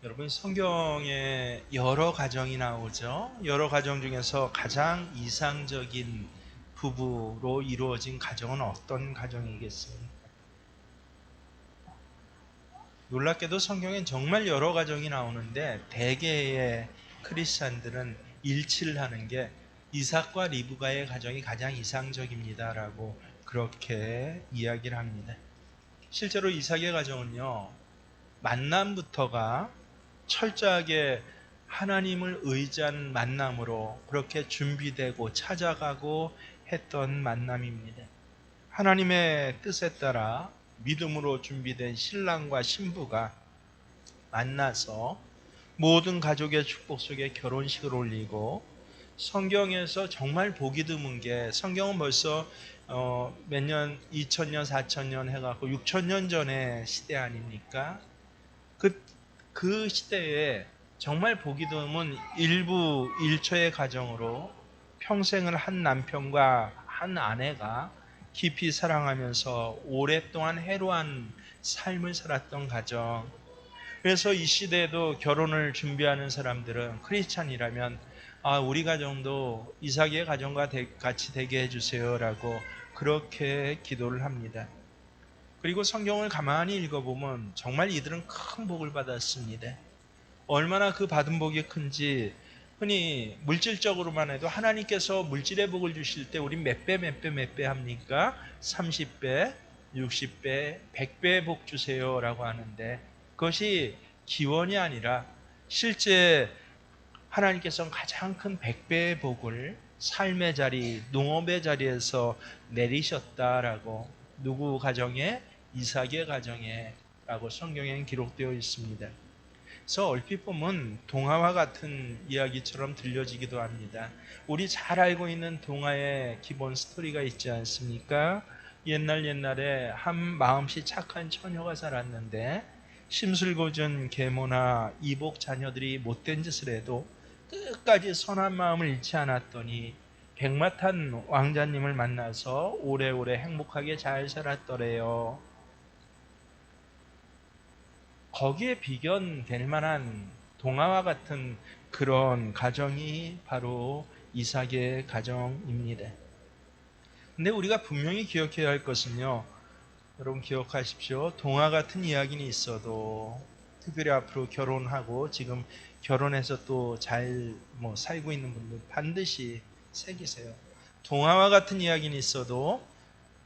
여러분, 성경에 여러 가정이 나오죠. 여러 가정 중에서 가장 이상적인 부부로 이루어진 가정은 어떤 가정이겠습니까? 놀랍게도 성경엔 정말 여러 가정이 나오는데 대개의 크리스찬들은 일치를 하는 게 이삭과 리브가의 가정이 가장 이상적입니다라고 그렇게 이야기를 합니다. 실제로 이삭의 가정은요, 만남부터가 철저하게 하나님을 의지한 만남으로 그렇게 준비되고 찾아가고 했던 만남입니다. 하나님의 뜻에 따라 믿음으로 준비된 신랑과 신부가 만나서 모든 가족의 축복 속에 결혼식을 올리고, 성경에서 정말 보기 드문 게, 성경은 벌써 몇 년, 2000년, 4000년 해갖고 6000년 전의 시대 아닙니까? 그, 그 시대에 정말 보기 드문 일부 일처의 가정으로 평생을 한 남편과 한 아내가 깊이 사랑하면서 오랫동안 해로한 삶을 살았던 가정. 그래서 이 시대에도 결혼을 준비하는 사람들은 크리스찬이라면 우리 가정도 이삭의 가정과 같이 되게 해주세요라고 그렇게 기도를 합니다. 그리고 성경을 가만히 읽어보면 정말 이들은 큰 복을 받았습니다. 얼마나 그 받은 복이 큰지, 흔히 물질적으로만 해도 하나님께서 물질의 복을 주실 때 우리 몇 배 몇 배 몇 배 합니까? 30배, 60배, 100배 복 주세요라고 하는데, 그것이 기원이 아니라 실제 하나님께서는 가장 큰 100배의 복을 삶의 자리, 농업의 자리에서 내리셨다라고, 누구 가정에? 이삭의 가정에 라고 성경에는 기록되어 있습니다. 그래서 얼핏 보면 동화와 같은 이야기처럼 들려지기도 합니다. 우리 잘 알고 있는 동화의 기본 스토리가 있지 않습니까? 옛날에 한 마음씨 착한 처녀가 살았는데, 심술궂은 계모나 이복 자녀들이 못된 짓을 해도 끝까지 선한 마음을 잃지 않았더니 백마탄 왕자님을 만나서 오래오래 행복하게 잘 살았더래요. 거기에 비견될 만한 동화와 같은 그런 가정이 바로 이삭의 가정입니다. 근데 우리가 분명히 기억해야 할 것은요, 여러분 기억하십시오. 동화 같은 이야기는 있어도, 특별히 앞으로 결혼하고 지금 결혼해서 또 잘 살고 있는 분들 반드시 새기세요. 동화와 같은 이야기는 있어도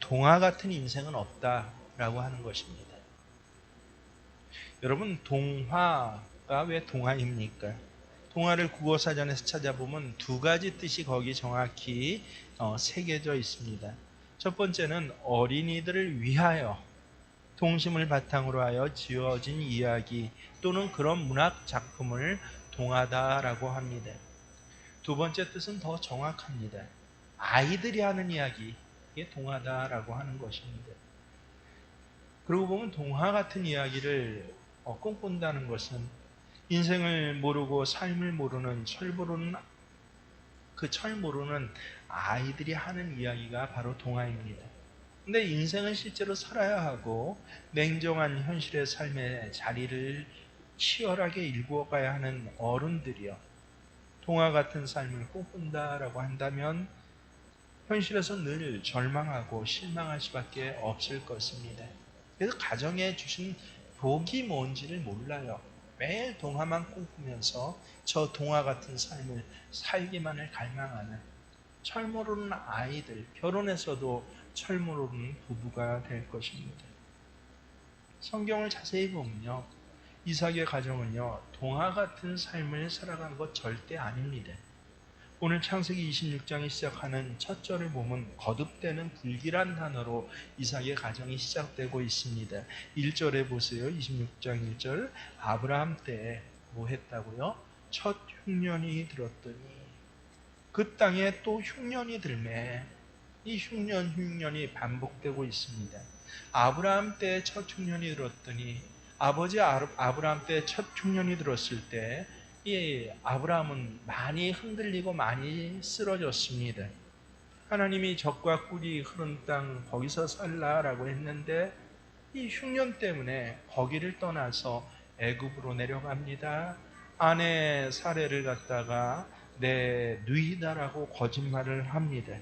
동화 같은 인생은 없다라고 하는 것입니다. 여러분, 동화가 왜 동화입니까? 동화를 국어사전에서 찾아보면 두 가지 뜻이 거기 정확히 새겨져 있습니다. 첫 번째는 어린이들을 위하여, 동심을 바탕으로 하여 지어진 이야기 또는 그런 문학 작품을 동화다라고 합니다. 두 번째 뜻은 더 정확합니다. 아이들이 하는 이야기, 이게 동화다라고 하는 것입니다. 그러고 보면 동화 같은 이야기를 꿈꾼다는 것은 인생을 모르고 삶을 모르는 철 모르는 아이들이 하는 이야기가 바로 동화입니다. 근데 인생은 실제로 살아야 하고 냉정한 현실의 삶의 자리를 치열하게 일구어가야 하는 어른들이요, 동화 같은 삶을 꿈꾼다라고 한다면 현실에서 늘 절망하고 실망할 수밖에 없을 것입니다. 그래서 가정에 주신 복이 뭔지를 몰라요. 매일 동화만 꿈꾸면서 저 동화 같은 삶을 살기만을 갈망하는 철 모르는 아이들, 결혼해서도 철 모르는 부부가 될 것입니다. 성경을 자세히 보면요, 이삭의 가정은요, 동화 같은 삶을 살아간 것 절대 아닙니다. 오늘 창세기 26장이 시작하는 첫 절을 보면 거듭되는 불길한 단어로 이삭의 가정이 시작되고 있습니다. 1절에 보세요. 26장 1절. 아브라함 때 뭐 했다고요? 첫 흉년이 들었더니 그 땅에 또 흉년이 들매. 이 흉년이 반복되고 있습니다. 아브라함 때 첫 흉년이 들었더니, 아버지 아브라함 때 첫 흉년이 들었을 때 이 아브라함은 많이 흔들리고 많이 쓰러졌습니다. 하나님이 젖과 꿀이 흐른 땅 거기서 살라라고 했는데 이 흉년 때문에 거기를 떠나서 애굽으로 내려갑니다. 아내 사례를 갖다가 내 누이다라고 거짓말을 합니다.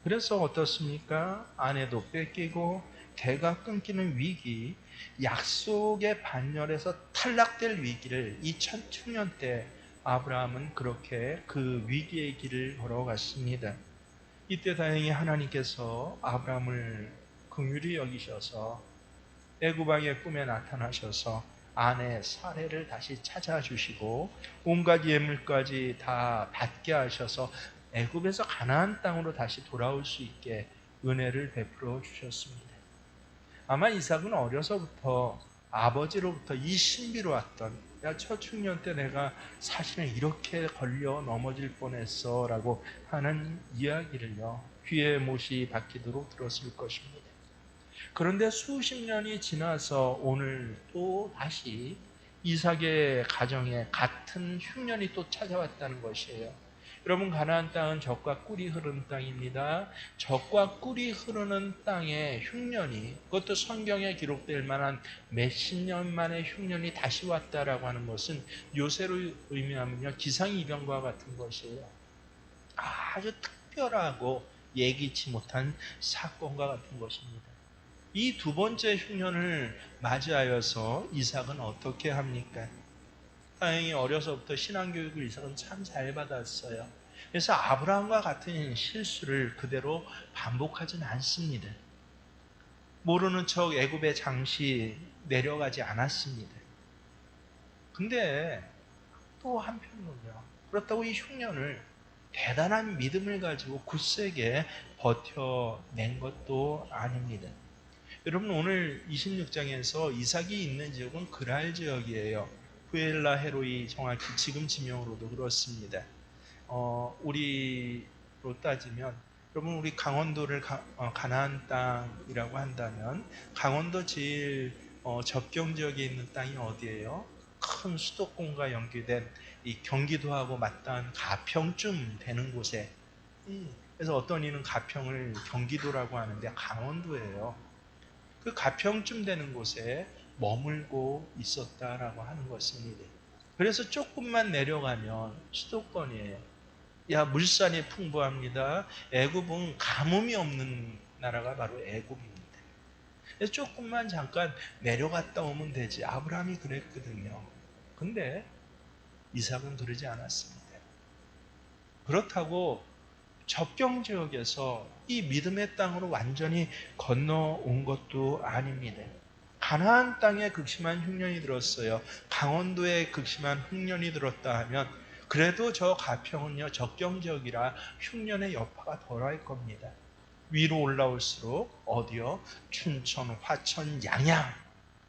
그래서 어떻습니까? 아내도 뺏기고 대가 끊기는 위기, 약속의 반열에서 탈락될 위기를 2000년 때 아브라함은 그렇게 그 위기의 길을 걸어갔습니다. 이때 다행히 하나님께서 아브라함을 긍휼히 여기셔서 애굽 왕의 꿈에 나타나셔서 아내 사례를 다시 찾아주시고 온갖 예물까지 다 받게 하셔서 애굽에서 가나안 땅으로 다시 돌아올 수 있게 은혜를 베풀어 주셨습니다. 아마 이삭은 어려서부터 아버지로부터 이 신비로 왔던, 야, 초중년 때 내가 사실은 이렇게 걸려 넘어질 뻔했어 라고 하는 이야기를요, 귀에 못이 박히도록 들었을 것입니다. 그런데 수십 년이 지나서 오늘 또 다시 이삭의 가정에 같은 흉년이 또 찾아왔다는 것이에요. 여러분, 가나안 땅은 젖과 꿀이 흐르는 땅입니다. 젖과 꿀이 흐르는 땅에 흉년이, 그것도 성경에 기록될 만한 몇십 년 만에 흉년이 다시 왔다라고 하는 것은 요새로 의미하면요, 기상이변과 같은 것이에요. 아주 특별하고 예기치 못한 사건과 같은 것입니다. 이 두 번째 흉년을 맞이하여서 이삭은 어떻게 합니까? 다행히 어려서부터 신앙교육을 이삭은 참 잘 받았어요. 그래서 아브라함과 같은 실수를 그대로 반복하진 않습니다. 모르는 척 애굽에 잠시 내려가지 않았습니다. 근데 또 한편으로요, 그렇다고 이 흉년을 대단한 믿음을 가지고 굳세게 버텨낸 것도 아닙니다. 여러분, 오늘 26장에서 이삭이 있는 지역은 그랄 지역이에요. 부엘라 헤로이, 정확히 지금 지명으로도 그렇습니다. 우리로 따지면, 여러분, 우리 강원도를 가나안 땅이라고 한다면 강원도 제일 접경 지역에 있는 땅이 어디예요? 큰 수도권과 연계된 이 경기도하고 맞닿은 가평쯤 되는 곳에, 그래서 어떤 이는 가평을 경기도라고 하는데 강원도예요. 그 가평쯤 되는 곳에 머물고 있었다라고 하는 것입니다. 그래서 조금만 내려가면 수도권이에요. 야, 물산이 풍부합니다. 애굽은 가뭄이 없는 나라가 바로 애굽입니다. 그래서 조금만 잠깐 내려갔다 오면 되지. 아브라함이 그랬거든요. 근데 이삭은 그러지 않았습니다. 그렇다고 접경 지역에서 이 믿음의 땅으로 완전히 건너온 것도 아닙니다. 가나안 땅에 극심한 흉년이 들었어요. 강원도에 극심한 흉년이 들었다 하면 그래도 저 가평은요, 접경 지역이라 흉년의 여파가 덜할 겁니다. 위로 올라올수록 어디요? 춘천, 화천, 양양,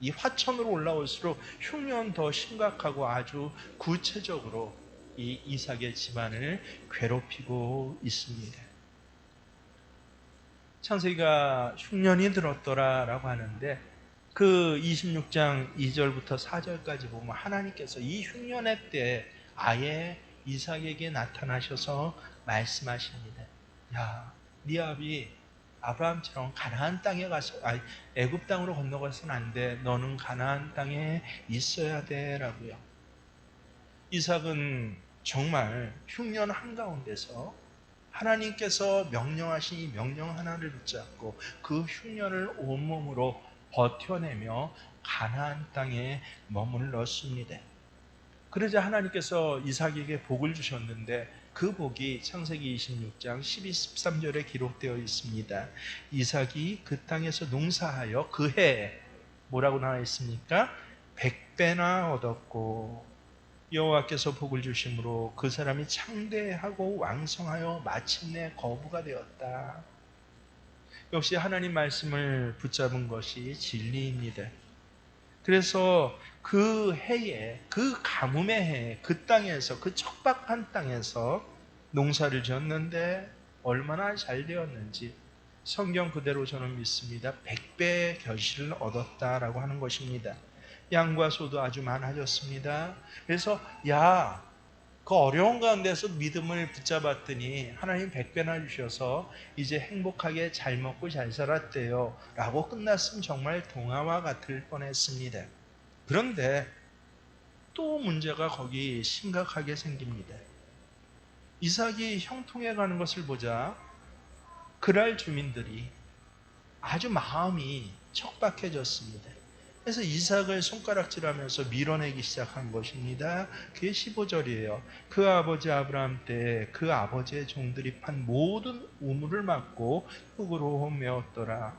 이 화천으로 올라올수록 흉년 더 심각하고 아주 구체적으로 이 이삭의 집안을 괴롭히고 있습니다. 창세기가 흉년이 들었더라라고 하는데 그 26장 2절부터 4절까지 보면 하나님께서 이 흉년의 때 아예 이삭에게 나타나셔서 말씀하십니다. 야, 네 아비 아브라함처럼 가나안 땅에 가서, 애굽 땅으로 건너가서는 안 돼. 너는 가나안 땅에 있어야 돼라고요. 이삭은 정말 흉년 한가운데서 하나님께서 명령하신 이 명령 하나를 붙잡고 그 흉년을 온몸으로 버텨내며 가나안 땅에 머물렀습니다. 그러자 하나님께서 이삭에게 복을 주셨는데 그 복이 창세기 26장 12, 13절에 기록되어 있습니다. 이삭이 그 땅에서 농사하여 그 해에 뭐라고 나와 있습니까? 100배나 얻었고 여호와께서 복을 주심으로 그 사람이 창대하고 왕성하여 마침내 거부가 되었다. 역시 하나님 말씀을 붙잡은 것이 진리입니다. 그래서 그 해에, 그 가뭄의 해에, 그 땅에서, 그 척박한 땅에서 농사를 지었는데 얼마나 잘 되었는지 성경 그대로 저는 믿습니다. 100배의 결실을 얻었다라고 하는 것입니다. 양과 소도 아주 많아졌습니다. 그래서 그 어려운 가운데서 믿음을 붙잡았더니 하나님 100배나 주셔서 이제 행복하게 잘 먹고 잘 살았대요 라고 끝났으면 정말 동화와 같을 뻔했습니다. 그런데 또 문제가 거기 심각하게 생깁니다. 이삭이 형통해 가는 것을 보자 그랄 주민들이 아주 마음이 척박해졌습니다. 그래서 이삭을 손가락질하면서 밀어내기 시작한 것입니다. 그게 15절이에요. 그 아버지 아브라함 때 그 아버지의 종들이 판 모든 우물을 막고 흙으로 메었더라.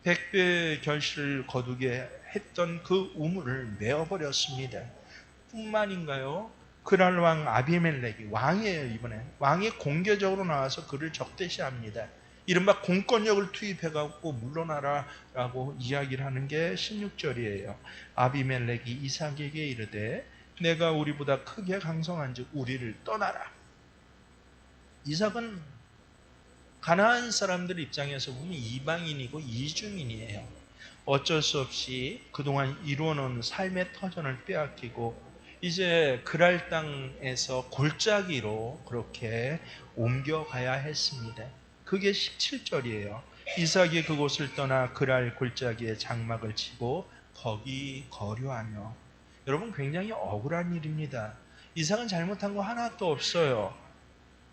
100배 결실을 거두게 했던 그 우물을 메어버렸습니다. 뿐만인가요? 그날 왕 아비멜렉이 왕이에요. 이번에 왕이 공개적으로 나와서 그를 적대시합니다. 이른바 공권력을 투입해갖고 물러나라 라고 이야기를 하는 게 16절이에요. 아비멜렉이 이삭에게 이르되 내가 우리보다 크게 강성한 즉 우리를 떠나라. 이삭은 가나안 사람들 입장에서 보면 이방인이고 이중인이에요. 어쩔 수 없이 그동안 이루어놓은 삶의 터전을 빼앗기고 이제 그랄 땅에서 골짜기로 그렇게 옮겨가야 했습니다. 그게 17절이에요. 이삭이 그곳을 떠나 그랄 골짜기에 장막을 치고 거기 거류하며. 여러분 굉장히 억울한 일입니다. 이삭은 잘못한 거 하나도 없어요.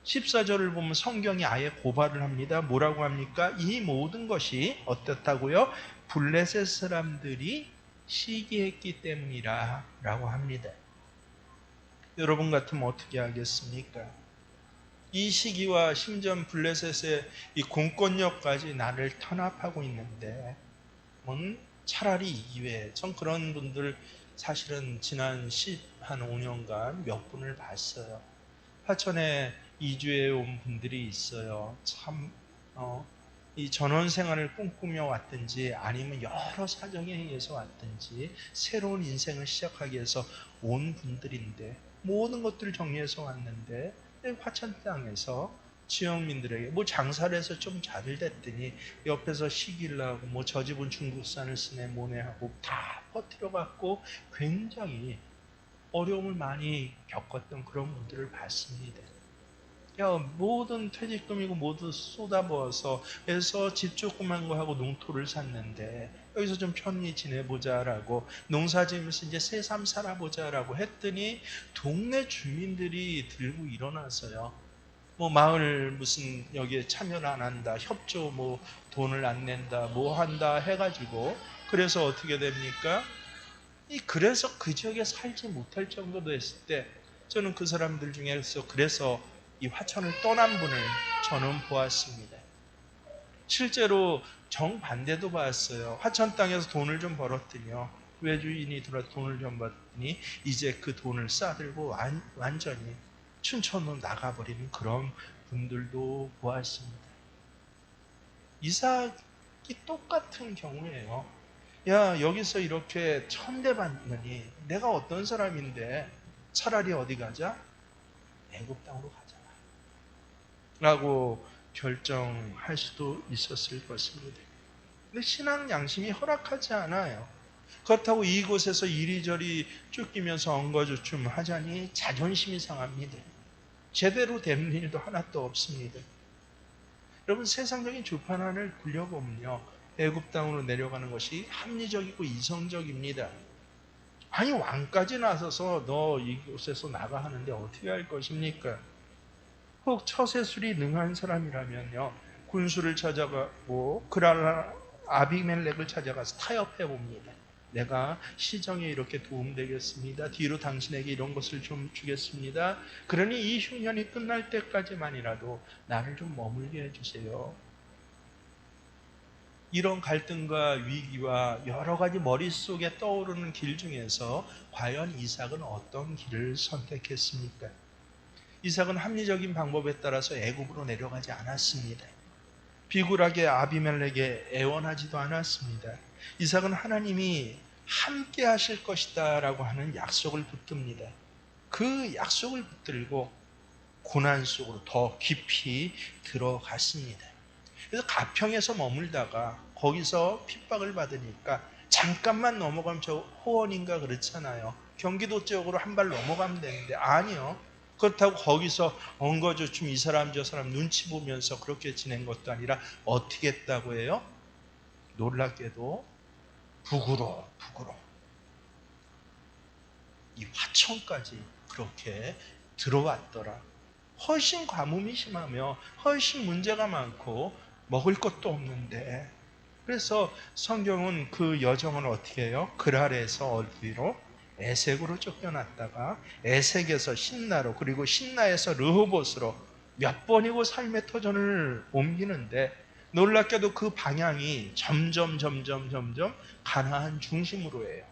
14절을 보면 성경이 아예 고발을 합니다. 뭐라고 합니까? 이 모든 것이 어떻다고요? 블레셋 사람들이 시기했기 때문이라 라고 합니다. 여러분 같으면 어떻게 하겠습니까? 이 시기와 심지어 블레셋의 이 공권력까지 나를 탄압하고 있는데 차라리 이외에 전 그런 분들 사실은 지난 15년간 몇 분을 봤어요. 하천에 이주해 온 분들이 있어요. 참 이 전원 생활을 꿈꾸며 왔든지 아니면 여러 사정에 의해서 왔든지 새로운 인생을 시작하기 위해서 온 분들인데 모든 것들을 정리해서 왔는데 화천 땅에서 지역민들에게 뭐 장사를 해서 좀 잘 됐더니 옆에서 시기를 하고 뭐 저 집은 중국산을 쓰네 뭐네 하고 다 퍼뜨려 갖고 굉장히 어려움을 많이 겪었던 그런 분들을 봤습니다. 모든 퇴직금이고 모두 쏟아부어서 해서 집 조그만 거 하고 농토를 샀는데 여기서 좀 편히 지내보자라고 농사 지으면서 이제 새삼 살아보자라고 했더니 동네 주민들이 들고 일어나서요. 뭐 마을 무슨 여기에 참여를 안 한다, 협조 뭐 돈을 안 낸다, 뭐 한다 해가지고 그래서 어떻게 됩니까? 그래서 그 지역에 살지 못할 정도 됐을 때 저는 그 사람들 중에서 그래서 이 화천을 떠난 분을 저는 보았습니다. 실제로 정반대도 봤어요. 화천 땅에서 돈을 좀 벌었더니요. 외주인이 들어 돈을 좀 벌었더니 이제 그 돈을 싸들고 완전히 춘천으로 나가버리는 그런 분들도 보았습니다. 이삭이 똑같은 경우예요. 야, 여기서 이렇게 천대받느니 내가 어떤 사람인데 차라리 어디 가자? 애굽 땅으로 가자 라고 결정할 수도 있었을 것입니다. 근데 신앙 양심이 허락하지 않아요. 그렇다고 이곳에서 이리저리 쫓기면서 엉거주춤 하자니 자존심이 상합니다. 제대로 된 일도 하나도 없습니다. 여러분 세상적인 주판안을 굴려보면요. 애굽 땅으로 내려가는 것이 합리적이고 이성적입니다. 아니 왕까지 나서서 너 이곳에서 나가 하는데 어떻게 할 것입니까? 혹 처세술이 능한 사람이라면요. 군수를 찾아가고 그랄 아비멜렉을 찾아가서 타협해 봅니다. 내가 시정에 이렇게 도움되겠습니다. 뒤로 당신에게 이런 것을 좀 주겠습니다. 그러니 이 흉년이 끝날 때까지만이라도 나를 좀 머물게 해주세요. 이런 갈등과 위기와 여러 가지 머릿속에 떠오르는 길 중에서 과연 이삭은 어떤 길을 선택했습니까? 이삭은 합리적인 방법에 따라서 애굽으로 내려가지 않았습니다. 비굴하게 아비멜렉에 애원하지도 않았습니다. 이삭은 하나님이 함께 하실 것이다 라고 하는 약속을 붙듭니다. 그 약속을 붙들고 고난 속으로 더 깊이 들어갔습니다. 그래서 가평에서 머물다가 거기서 핍박을 받으니까 잠깐만 넘어가면 저 호원인가 그렇잖아요. 경기도 지역으로 한 발 넘어가면 되는데 아니요. 그렇다고 거기서 엉거주춤 이 사람 저 사람 눈치 보면서 그렇게 지낸 것도 아니라 어떻게 했다고 해요? 놀랍게도 북으로 이 화천까지 그렇게 들어왔더라. 훨씬 가뭄이 심하며 훨씬 문제가 많고 먹을 것도 없는데, 그래서 성경은 그 여정을 어떻게 해요? 그랄에서 어디로? 에색으로 쫓겨났다가 에색에서 신나로, 그리고 신나에서 르호봇으로 몇 번이고 삶의 터전을 옮기는데, 놀랍게도 그 방향이 점점 가나안 중심으로 해요.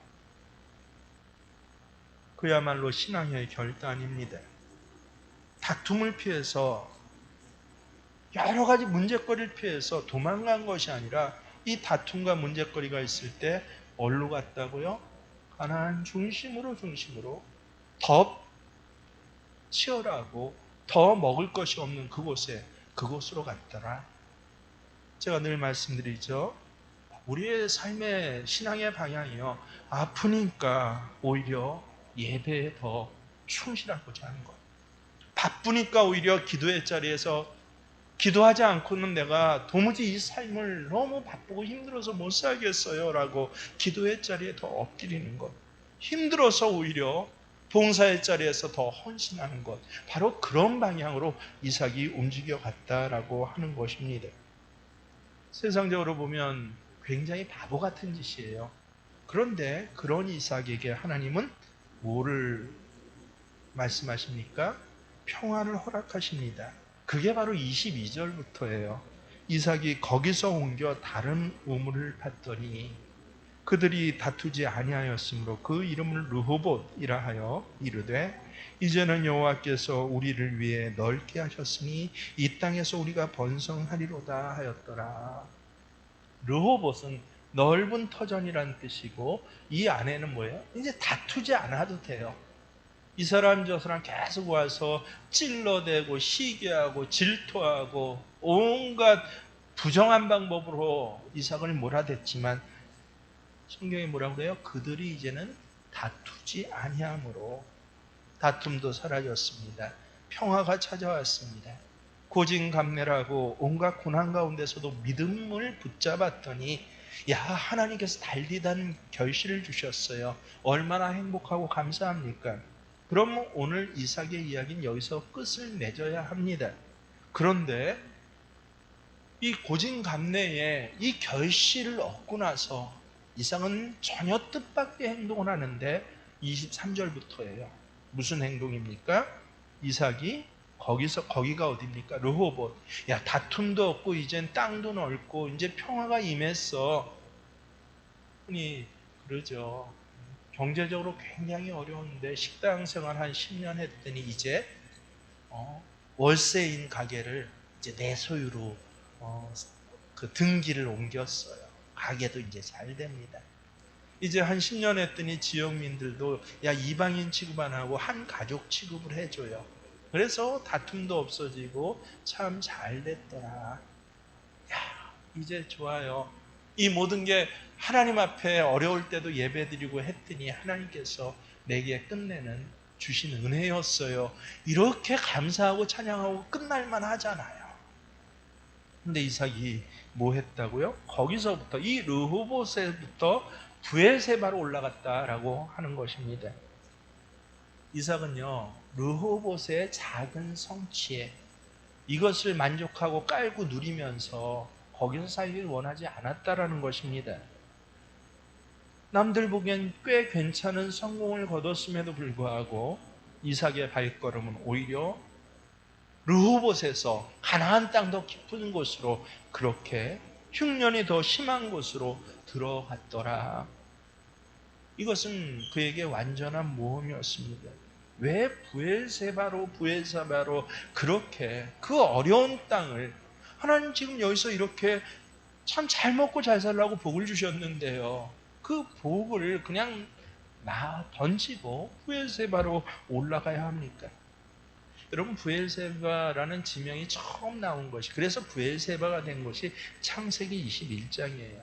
그야말로 신앙의 결단입니다. 다툼을 피해서, 여러 가지 문제거리를 피해서 도망간 것이 아니라, 이 다툼과 문제거리가 있을 때 어디로 갔다고요? 가나안 중심으로 더 치열하고 더 먹을 것이 없는 그곳으로 갔더라. 제가 늘 말씀드리죠. 우리의 삶의 신앙의 방향이요, 아프니까 오히려 예배에 더 충실하고자 하는 것, 바쁘니까 오히려 기도의 자리에서 기도하지 않고는 내가 도무지 이 삶을 너무 바쁘고 힘들어서 못 살겠어요 라고 기도의 자리에 더 엎드리는 것, 힘들어서 오히려 봉사의 자리에서 더 헌신하는 것, 바로 그런 방향으로 이삭이 움직여 갔다라고 하는 것입니다. 세상적으로 보면 굉장히 바보 같은 짓이에요. 그런데 그런 이삭에게 하나님은 뭐를 말씀하십니까? 평화를 허락하십니다. 그게 바로 22절부터예요. 이삭이 거기서 옮겨 다른 우물을 팠더니 그들이 다투지 아니하였으므로 그 이름을 르호봇이라 하여 이르되, 이제는 여호와께서 우리를 위해 넓게 하셨으니 이 땅에서 우리가 번성하리로다 하였더라. 르호봇은 넓은 터전이란 뜻이고, 이 안에는 뭐예요? 이제 다투지 않아도 돼요. 이 사람 저 사람 계속 와서 찔러대고 시기하고 질투하고 온갖 부정한 방법으로 이삭을 몰아댔지만, 성경이 뭐라고 그래요? 그들이 이제는 다투지 아니함으로 다툼도 사라졌습니다. 평화가 찾아왔습니다. 고진감래라고 온갖 고난 가운데서도 믿음을 붙잡았더니, 야, 하나님께서 달리다는 결실을 주셨어요. 얼마나 행복하고 감사합니까? 그럼 오늘 이삭의 이야기는 여기서 끝을 맺어야 합니다. 그런데 이 고진감래에 이 결실을 얻고 나서 이삭은 전혀 뜻밖의 행동을 하는데, 23절부터예요. 무슨 행동입니까? 이삭이 거기가 어디입니까? 르호봇. 야, 다툼도 없고 이젠 땅도 넓고 이제 평화가 임했어. 흔히 그러죠. 경제적으로 굉장히 어려운데 식당 생활 한 10년 했더니 이제 월세인 가게를 이제 내 소유로 그 등기를 옮겼어요. 가게도 이제 잘 됩니다. 이제 한 10년 했더니 지역민들도 야, 이방인 취급 안 하고 한 가족 취급을 해줘요. 그래서 다툼도 없어지고 참 잘 됐더라. 야, 이제 좋아요. 이 모든 게 하나님 앞에 어려울 때도 예배드리고 했더니 하나님께서 내게 끝내는 주신 은혜였어요. 이렇게 감사하고 찬양하고 끝날만 하잖아요. 근데 이삭이 뭐 했다고요? 거기서부터, 이 르호봇에부터 브엘세바로 올라갔다라고 하는 것입니다. 이삭은요, 르호봇의 작은 성취에 이것을 만족하고 깔고 누리면서 거기서 살기를 원하지 않았다라는 것입니다. 남들 보기엔 꽤 괜찮은 성공을 거뒀음에도 불구하고 이삭의 발걸음은 오히려 르호봇에서 가나안 땅 더 깊은 곳으로, 그렇게 흉년이 더 심한 곳으로 들어갔더라. 이것은 그에게 완전한 모험이었습니다. 왜 브엘세바로 그렇게 그 어려운 땅을, 하나님 지금 여기서 이렇게 참 잘 먹고 잘 살라고 복을 주셨는데요, 그 복을 그냥 던지고 브엘세바로 올라가야 합니까? 여러분, 브엘세바라는 지명이 처음 나온 것이, 그래서 브엘세바가 된 것이 창세기 21장이에요.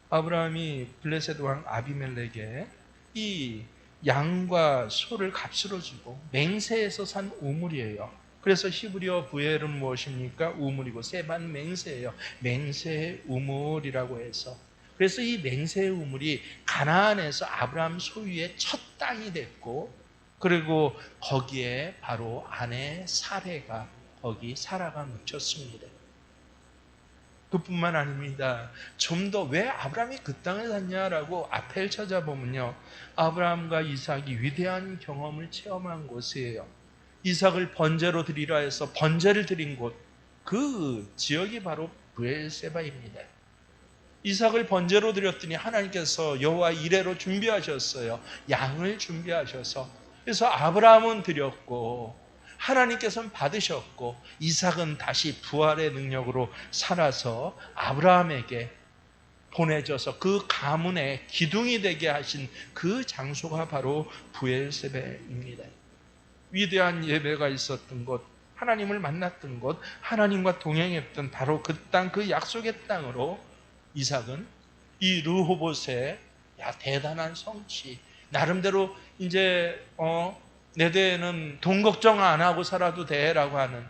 아브라함이 블레셋 왕 아비멜렉에 이 양과 소를 값으로 주고 맹세에서 산 우물이에요. 그래서 히브리어 브엘은 무엇입니까? 우물이고 세바는 맹세예요. 맹세의 우물이라고 해서, 그래서 이 맹세의 우물이 가나안에서 아브라함 소유의 첫 땅이 됐고, 그리고 거기에 바로 아내 사레가, 거기 사라가 묻혔습니다. 그뿐만 아닙니다. 좀 더 왜 아브라함이 그 땅을 샀냐라고 앞을 찾아보면요, 아브라함과 이삭이 위대한 경험을 체험한 곳이에요. 이삭을 번제로 드리라 해서 번제를 드린 곳, 그 지역이 바로 브엘세바입니다. 이삭을 번제로 드렸더니 하나님께서 여호와 이레로 준비하셨어요. 양을 준비하셔서. 그래서 아브라함은 드렸고 하나님께서는 받으셨고, 이삭은 다시 부활의 능력으로 살아서 아브라함에게 보내져서 그 가문의 기둥이 되게 하신 그 장소가 바로 브엘세바입니다. 위대한 예배가 있었던 곳, 하나님을 만났던 곳, 하나님과 동행했던 바로 그 땅, 그 약속의 땅으로 이삭은 이 르호봇의 대단한 성취, 나름대로 이제 내 대에는 돈 걱정 안 하고 살아도 돼라고 하는,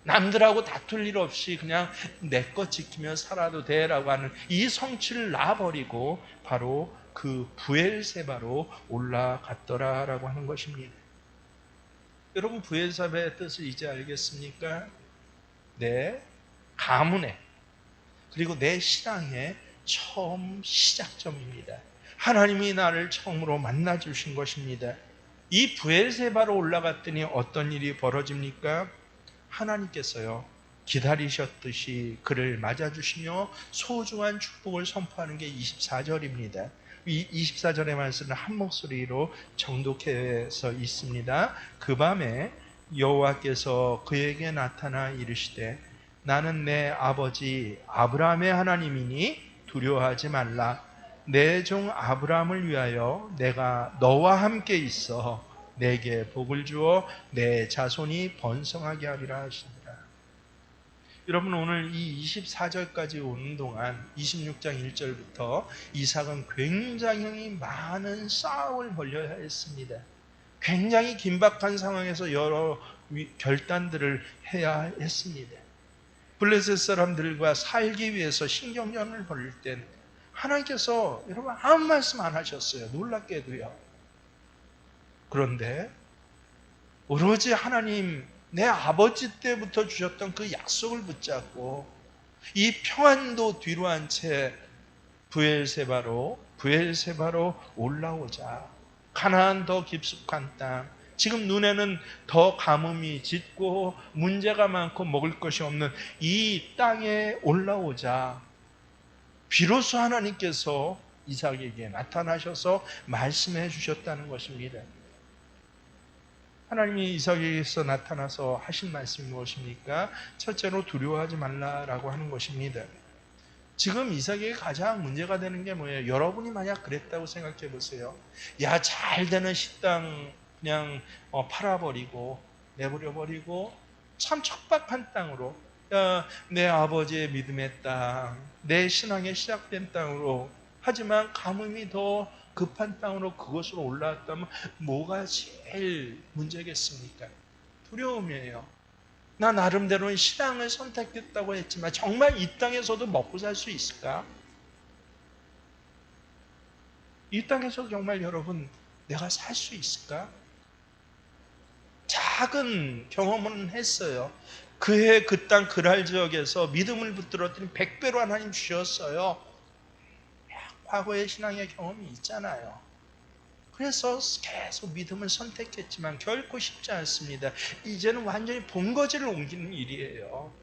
남들하고 다툴 일 없이 그냥 내 것 지키며 살아도 돼라고 하는 이 성취를 놔버리고 바로 그 브엘세바로 올라갔더라라고 하는 것입니다. 여러분, 브엘세바의 뜻을 이제 알겠습니까? 내 가문의, 그리고 내 신앙의 처음 시작점입니다. 하나님이 나를 처음으로 만나 주신 것입니다. 이 브엘세바로 올라갔더니 어떤 일이 벌어집니까? 하나님께서요, 기다리셨듯이 그를 맞아주시며 소중한 축복을 선포하는 게 24절입니다. 이 24절의 말씀을 한 목소리로 정독해서 있습니다. 그 밤에 여호와께서 그에게 나타나 이르시되 나는 내 아버지 아브라함의 하나님이니 두려워하지 말라. 내 종 아브라함을 위하여 내가 너와 함께 있어 내게 복을 주어 내 자손이 번성하게 하리라 하시니라. 여러분, 오늘 이 24절까지 오는 동안 26장 1절부터 이삭은 굉장히 많은 싸움을 벌여야 했습니다. 굉장히 긴박한 상황에서 여러 결단들을 해야 했습니다. 블레셋 사람들과 살기 위해서 신경전을 벌일 땐 하나님께서 여러분 아무 말씀 안 하셨어요. 놀랍게도요. 그런데 오로지 하나님, 내 아버지 때부터 주셨던 그 약속을 붙잡고 이 평안도 뒤로 한 채 브엘세바로 올라오자. 가나안 더 깊숙한 땅, 지금 눈에는 더 가뭄이 짙고 문제가 많고 먹을 것이 없는 이 땅에 올라오자. 비로소 하나님께서 이삭에게 나타나셔서 말씀해 주셨다는 것입니다. 하나님이 이삭에게서 나타나서 하신 말씀이 무엇입니까? 첫째로 두려워하지 말라라고 하는 것입니다. 지금 이삭에게 가장 문제가 되는 게 뭐예요? 여러분이 만약 그랬다고 생각해 보세요. 야, 잘 되는 식당 그냥 팔아버리고 내버려버리고 참 척박한 땅으로, 내 아버지의 믿음의 땅, 내 신앙의 시작된 땅으로, 하지만 가뭄이 더 급한 땅으로 그것으로 올라왔다면 뭐가 제일 문제겠습니까? 두려움이에요. 나 나름대로는 신앙을 선택했다고 했지만 정말 이 땅에서도 먹고 살 수 있을까? 이 땅에서 정말 여러분 내가 살 수 있을까? 작은 경험은 했어요. 그해 그 땅 그랄 지역에서 믿음을 붙들었더니 100배로 하나님 주셨어요. 과거의 신앙의 경험이 있잖아요. 그래서 계속 믿음을 선택했지만 결코 쉽지 않습니다. 이제는 완전히 본거지를 옮기는 일이에요.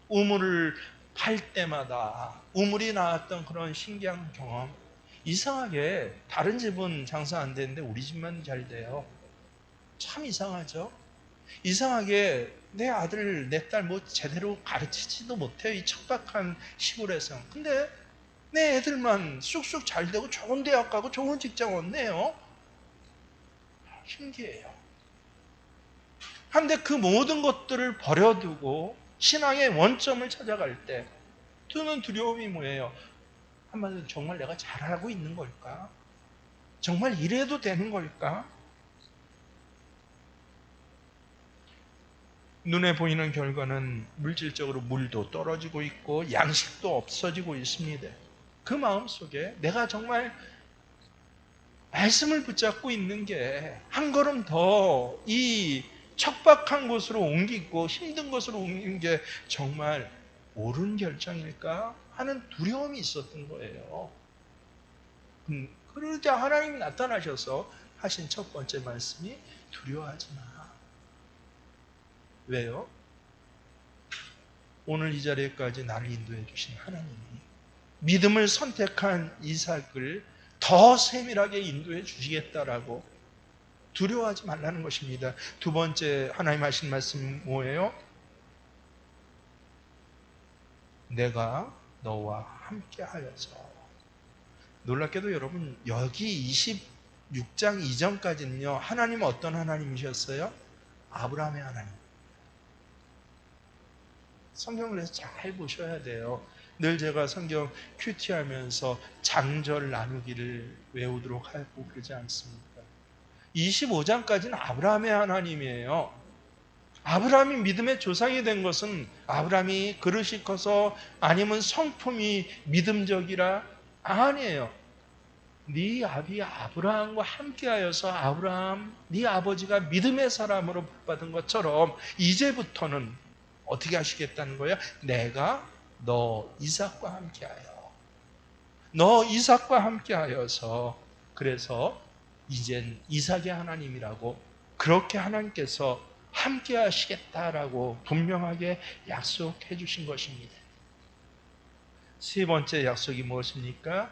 우물을 팔 때마다 우물이 나왔던 그런 신기한 경험. 이상하게 다른 집은 장사 안 되는데 우리 집만 잘 돼요. 참 이상하죠? 이상하게 내 아들, 내 딸 뭐 제대로 가르치지도 못해요. 이 척박한 시골에서. 근데 내 애들만 쑥쑥 잘 되고 좋은 대학 가고 좋은 직장 얻네요. 신기해요. 그런데 그 모든 것들을 버려두고 신앙의 원점을 찾아갈 때 드는 두려움이 뭐예요? 한마디로 정말 내가 잘하고 있는 걸까? 정말 이래도 되는 걸까? 눈에 보이는 결과는 물질적으로 물도 떨어지고 있고 양식도 없어지고 있습니다. 그 마음속에 내가 정말 말씀을 붙잡고 있는 게 한 걸음 더 이 척박한 곳으로 옮기고 힘든 곳으로 옮긴 게 정말 옳은 결정일까 하는 두려움이 있었던 거예요. 그러자 하나님이 나타나셔서 하신 첫 번째 말씀이 두려워하지 마. 왜요? 오늘 이 자리에까지 나를 인도해 주신 하나님이 믿음을 선택한 이삭을 더 세밀하게 인도해 주시겠다라고 두려워하지 말라는 것입니다. 두 번째 하나님 하신 말씀 뭐예요? 내가 너와 함께 하여서. 놀랍게도 여러분 여기 26장 이전까지는요 하나님은 어떤 하나님이셨어요? 아브라함의 하나님. 성경을 해서 잘 보셔야 돼요. 늘 제가 성경 큐티하면서 장절 나누기를 외우도록 하고 그러지 않습니까? 25장까지는 아브라함의 하나님이에요. 아브라함이 믿음의 조상이 된 것은 아브라함이 그릇이 커서 아니면 성품이 믿음적이라 아니에요. 네 아비 아브라함과 함께하여서 아브라함 네 아버지가 믿음의 사람으로 받은 것처럼 이제부터는 어떻게 하시겠다는 거야? 내가 너 이삭과 함께하여 너 이삭과 함께하여서 그래서 이젠 이삭의 하나님이라고 그렇게 하나님께서 함께 하시겠다라고 분명하게 약속해 주신 것입니다. 세 번째 약속이 무엇입니까?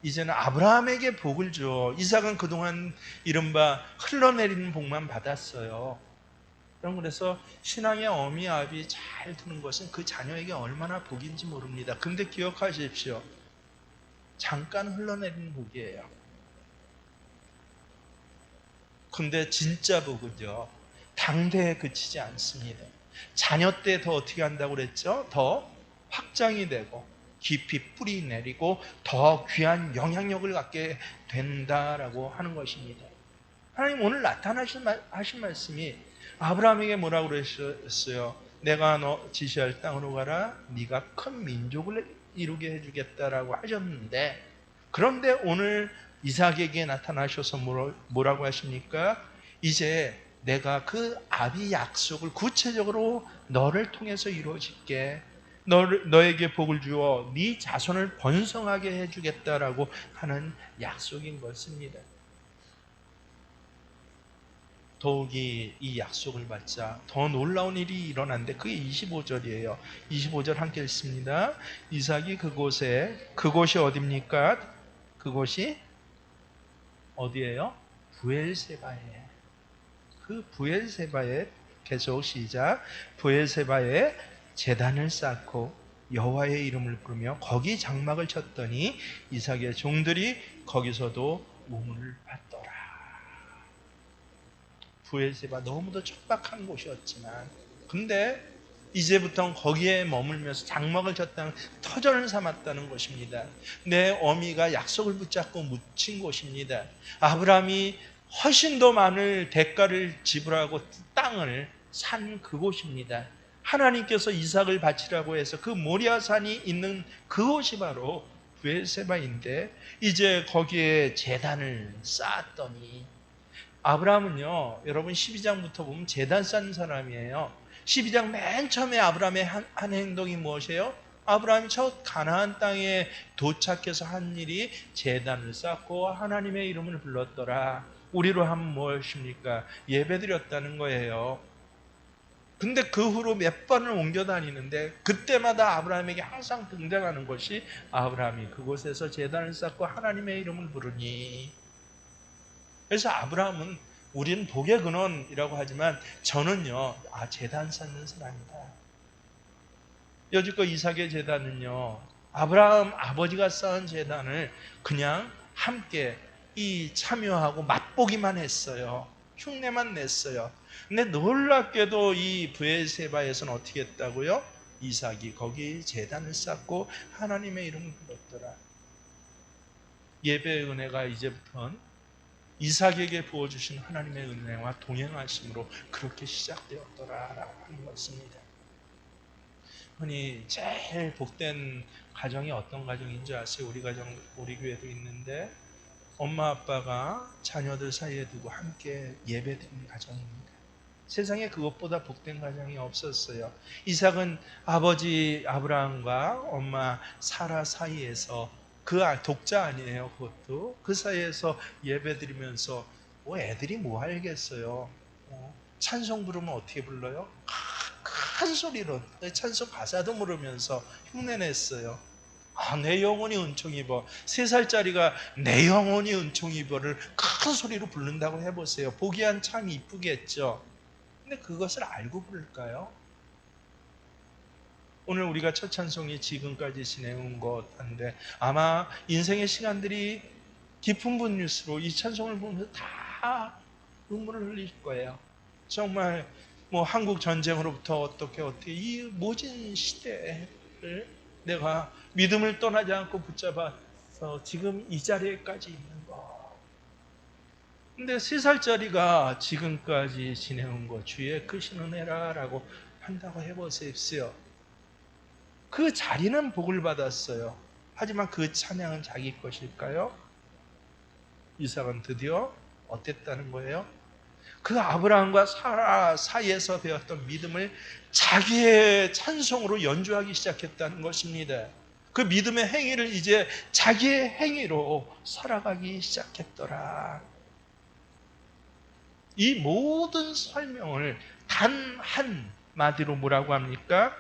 이제는 아브라함에게 복을 줘. 이삭은 그동안 이른바 흘러내리는 복만 받았어요. 그래서 신앙의 어미압이 잘 두는 것은 그 자녀에게 얼마나 복인지 모릅니다. 근데 기억하십시오. 잠깐 흘러내리는 복이에요. 근데 진짜 복은요 당대에 그치지 않습니다. 자녀 때 더 어떻게 한다고 그랬죠? 더 확장이 되고 깊이 뿌리 내리고 더 귀한 영향력을 갖게 된다라고 하는 것입니다. 하나님 오늘 하신 말씀이 아브라함에게 뭐라고 그러셨어요? 내가 너 지시할 땅으로 가라. 네가 큰 민족을 이루게 해주겠다라고 하셨는데 그런데 오늘 이삭에게 나타나셔서 뭐라고 하십니까? 이제 내가 그 아비 약속을 구체적으로 너를 통해서 이루어질게. 너에게 복을 주어 네 자손을 번성하게 해주겠다라고 하는 약속인 것입니다. 더욱이 이 약속을 받자 더 놀라운 일이 일어났는데 그게 25절이에요. 25절 함께 읽습니다. 이삭이 그곳이 어디입니까? 그곳이 어디예요? 부엘세바에. 그 부엘세바에 계속 시작. 부엘세바에 제단을 쌓고 여호와의 이름을 부르며 거기 장막을 쳤더니 이삭의 종들이 거기서도 우물을 받더라. 부엘세바 너무도 척박한 곳이었지만 근데 이제부터는 거기에 머물면서 장막을 쳤다는 터전을 삼았다는 것입니다. 내 어미가 약속을 붙잡고 묻힌 곳입니다. 아브라함이 훨씬 더 많은 대가를 지불하고 땅을 산 그곳입니다. 하나님께서 이삭을 바치라고 해서 그 모리아산이 있는 그곳이 바로 부엘세바인데 이제 거기에 제단을 쌓았더니 아브라함은요 여러분 12장부터 보면 제단 쌓는 사람이에요. 12장 맨 처음에 아브라함의 한 행동이 무엇이에요? 아브라함이 첫 가나안 땅에 도착해서 한 일이 제단을 쌓고 하나님의 이름을 불렀더라. 우리로 하면 무엇입니까? 예배드렸다는 거예요. 근데 그 후로 몇 번을 옮겨 다니는데 그때마다 아브라함에게 항상 등장하는 것이 아브라함이 그곳에서 제단을 쌓고 하나님의 이름을 부르니. 그래서 아브라함은 우리는 복의 근원이라고 하지만 저는요 제단 쌓는 사람이다. 여지껏 이삭의 제단은요 아브라함 아버지가 쌓은 제단을 그냥 함께 참여하고 맛보기만 했어요. 흉내만 냈어요. 근데 놀랍게도 이 브엘세바에서는 어떻게 했다고요? 이삭이 거기 제단을 쌓고 하나님의 이름을 불렀더라. 예배의 은혜가 이제부터는 이삭에게 부어주신 하나님의 은혜와 동행하심으로 그렇게 시작되었더라라고 하는 것입니다. 흔히 제일 복된 가정이 어떤 가정인 줄 아세요? 우리 가정, 우리 교회도 있는데 엄마 아빠가 자녀들 사이에 두고 함께 예배드리는 가정입니다. 세상에 그것보다 복된 가정이 없었어요. 이삭은 아버지 아브라함과 엄마 사라 사이에서 독자 아니에요. 그것도 그 사이에서 예배드리면서 애들이 뭐 알겠어요. 찬송 부르면 어떻게 불러요? 큰 소리로 찬송 가사도 모르면서 흉내냈어요. 내 영혼이 은총 입어. 3살짜리가 내 영혼이 은총 입어를 큰 소리로 부른다고 해보세요. 보기엔 참 이쁘겠죠. 근데 그것을 알고 부를까요? 오늘 우리가 첫 찬송이 지금까지 지내온 것 한데 아마 인생의 시간들이 깊은 분일수록 이 찬송을 보면서 다 눈물을 흘릴 거예요. 정말 한국 전쟁으로부터 어떻게 이 모진 시대를 내가 믿음을 떠나지 않고 붙잡아서 지금 이 자리에까지 있는 거. 근데 3살짜리가 지금까지 지내온 것 주의 크신 은혜라라고 한다고 해보십시오. 그 자리는 복을 받았어요. 하지만 그 찬양은 자기 것일까요? 이삭은 드디어 어땠다는 거예요? 그 아브라함과 사라 사이에서 배웠던 믿음을 자기의 찬송으로 연주하기 시작했다는 것입니다. 그 믿음의 행위를 이제 자기의 행위로 살아가기 시작했더라. 이 모든 설명을 단 한마디로 뭐라고 합니까?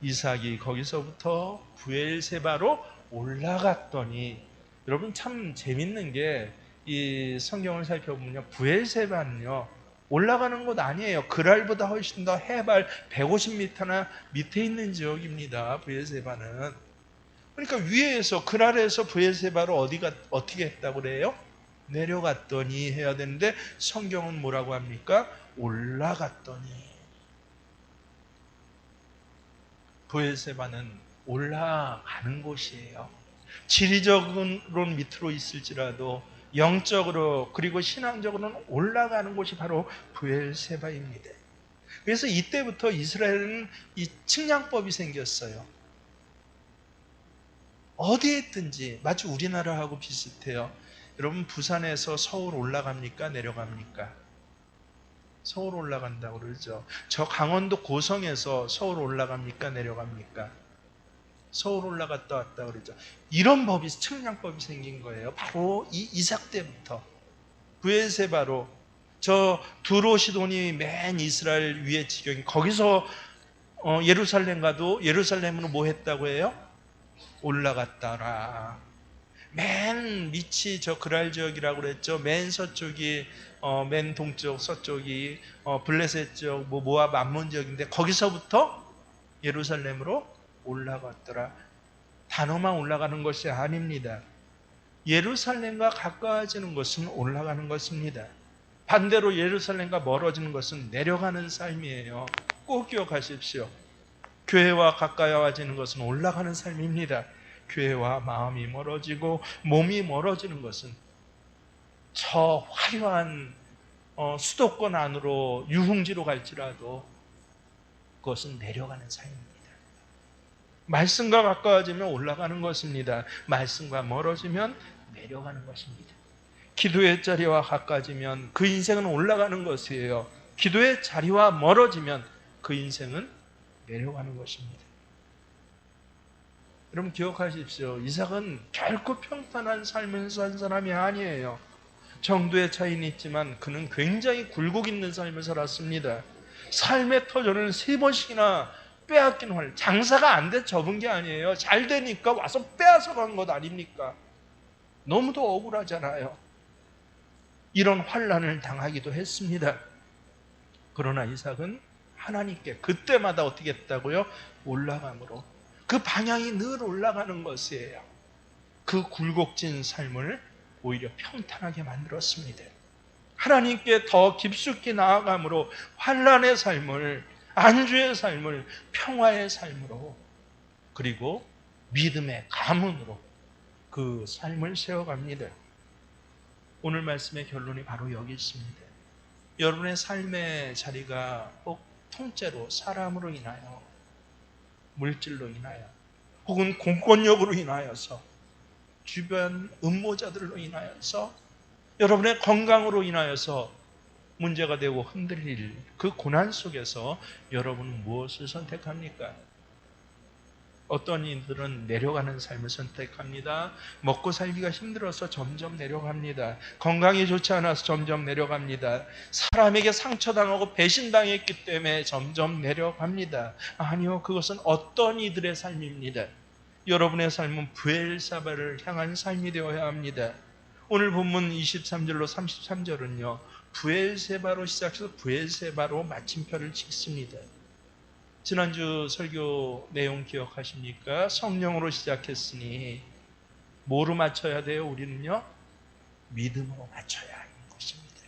이삭이 거기서부터 브엘세바로 올라갔더니, 여러분 참 재밌는 게 이 성경을 살펴보면요, 브엘세바는요 올라가는 곳 아니에요. 그랄보다 훨씬 더 해발 150m나 밑에 있는 지역입니다. 브엘세바는. 그러니까 위에서 그랄에서 브엘세바로 어떻게 했다고 그래요? 내려갔더니 해야 되는데 성경은 뭐라고 합니까? 올라갔더니. 브엘세바는 올라가는 곳이에요. 지리적으로 밑으로 있을지라도 영적으로 그리고 신앙적으로는 올라가는 곳이 바로 브엘세바입니다. 그래서 이때부터 이스라엘은 이 측량법이 생겼어요. 어디에 있든지 마치 우리나라하고 비슷해요. 여러분 부산에서 서울 올라갑니까? 내려갑니까? 서울 올라간다고 그러죠. 저 강원도 고성에서 서울 올라갑니까? 내려갑니까? 서울 올라갔다 왔다 그러죠. 이런 법이, 측량법이 생긴 거예요. 바로 이 이삭 때부터. 브엘세바로, 저 두로시돈이 맨 이스라엘 위에 지경이, 거기서 예루살렘 가도 예루살렘으로 뭐 했다고 해요? 올라갔다라. 맨 밑이 저 그랄 지역이라고 그랬죠. 맨 서쪽이 맨 동쪽, 서쪽이 블레셋 지역, 모압 암몬 지역인데 거기서부터 예루살렘으로 올라갔더라. 단어만 올라가는 것이 아닙니다. 예루살렘과 가까워지는 것은 올라가는 것입니다. 반대로 예루살렘과 멀어지는 것은 내려가는 삶이에요. 꼭 기억하십시오. 교회와 가까워지는 것은 올라가는 삶입니다. 교회와 마음이 멀어지고 몸이 멀어지는 것은 저 화려한 수도권 안으로 유흥지로 갈지라도 그것은 내려가는 삶입니다. 말씀과 가까워지면 올라가는 것입니다. 말씀과 멀어지면 내려가는 것입니다. 기도의 자리와 가까워지면 그 인생은 올라가는 것이에요. 기도의 자리와 멀어지면 그 인생은 내려가는 것입니다. 여러분 기억하십시오. 이삭은 결코 평탄한 삶을 산 사람이 아니에요. 정도의 차이는 있지만 그는 굉장히 굴곡 있는 삶을 살았습니다. 삶의 터전을 3번씩이나 빼앗긴 헐. 장사가 안 돼 접은 게 아니에요. 잘 되니까 와서 빼앗아 간 것 아닙니까? 너무도 억울하잖아요. 이런 환난을 당하기도 했습니다. 그러나 이삭은 하나님께 그때마다 어떻게 했다고요? 올라감으로. 그 방향이 늘 올라가는 것이에요. 그 굴곡진 삶을 오히려 평탄하게 만들었습니다. 하나님께 더 깊숙이 나아감으로 환난의 삶을, 안주의 삶을 평화의 삶으로, 그리고 믿음의 가문으로 그 삶을 세워갑니다. 오늘 말씀의 결론이 바로 여기 있습니다. 여러분의 삶의 자리가 꼭 통째로 사람으로 인하여, 물질로 인하여, 혹은 공권력으로 인하여서, 주변 음모자들로 인하여서, 여러분의 건강으로 인하여서 문제가 되고 흔들릴 그 고난 속에서 여러분은 무엇을 선택합니까? 어떤 이들은 내려가는 삶을 선택합니다. 먹고 살기가 힘들어서 점점 내려갑니다. 건강이 좋지 않아서 점점 내려갑니다. 사람에게 상처당하고 배신당했기 때문에 점점 내려갑니다. 아니요, 그것은 어떤 이들의 삶입니다. 여러분의 삶은 브엘사바를 향한 삶이 되어야 합니다. 오늘 본문 23절로 33절은요, 브엘세바로 시작해서 브엘세바로 마침표를 찍습니다. 지난주 설교 내용 기억하십니까? 성령으로 시작했으니 뭐로 맞춰야 돼요? 우리는요, 믿음으로 맞춰야 하는 것입니다.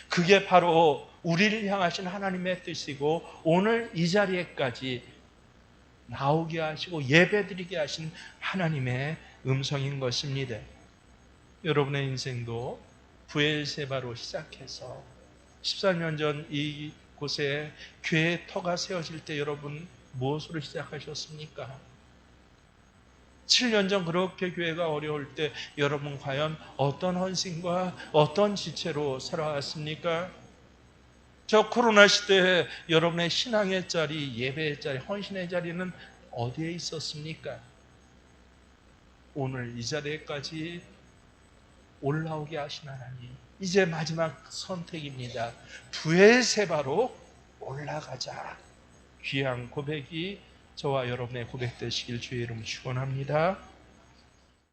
그게 바로 우리를 향하신 하나님의 뜻이고, 오늘 이 자리에까지 나오게 하시고 예배드리게 하신 하나님의 음성인 것입니다. 여러분의 인생도 브엘세바로 시작해서 14년 전 이곳에 교회의 터가 세워질 때 여러분 무엇으로 시작하셨습니까? 7년 전 그렇게 교회가 어려울 때 여러분 과연 어떤 헌신과 어떤 지체로 살아왔습니까? 저 코로나 시대에 여러분의 신앙의 자리, 예배의 자리, 헌신의 자리는 어디에 있었습니까? 오늘 이 자리에까지 올라오게 하신 하나님, 이제 마지막 선택입니다. 브엘세바로 올라가자. 귀한 고백이 저와 여러분의 고백 되시길 주의 이름 축원합니다.